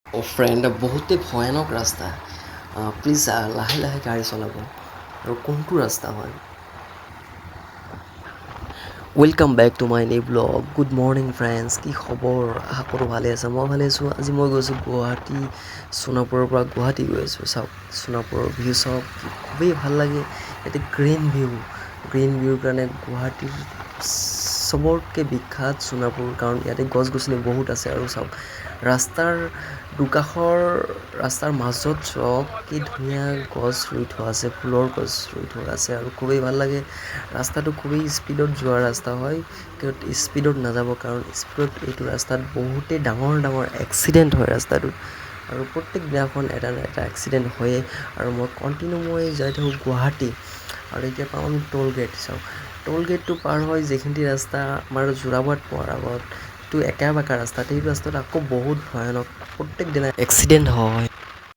ও friend বহুতে ভয়ানক ৰাস্তা প্লিজ লাহে লাহে গাড়ী চলাব আৰু কোনটো ৰাস্তা হয় welcome back to my new blog good morning friends কি খবৰ আশা কৰোঁ ভালে আছে মই ভালে আছোঁ আজি মই গৈছোঁ গুৱাহাটী সোণাপুৰৰ পৰা গুৱাহাটী গৈ আছোঁ চাওক সোণাপুৰৰ ভিউ চাওক খুবেই ভাল লাগে ইয়াতে গ্ৰীণ ভিউৰ কাৰণে গুৱাহাটীৰ চবতকৈ বিখ্যাত সোণাপুৰ কাৰণ ইয়াতে গছ গছনি বহুত আছে আৰু চাওক ৰাস্তাৰ দুকাষৰ ৰাস্তাৰ মাজত চাওক কি ধুনীয়া গছ ৰুই থোৱা আছে ফুলৰ গছ ৰুই থোৱা আছে আৰু খুবেই ভাল লাগে ৰাস্তাটো খুবেই স্পীডত যোৱা ৰাস্তা হয় কিন্তু স্পীডত নাযাব কাৰণ স্পীডত এইটো ৰাস্তাত বহুতেই ডাঙৰ ডাঙৰ এক্সিডেণ্ট হয় ৰাস্তাটোত আৰু প্ৰত্যেক দিনাখন এটা না এটা এক্সিডেণ্ট হয়েই আৰু মই যাই থাকোঁ গুৱাহাটী আৰু এতিয়া পাওঁ আমি টোল গেট চাওক টোল গেটটো পাৰ হৈ যিখিনি ৰাস্তা আমাৰ যোৰাবাট পোৱাৰ আগত এইটো একা বেকা ৰাস্তা সেই ৰাস্তাত আকৌ বহুত ভয়ানক প্ৰত্যেক দিনা এক্সিডেণ্ট হয়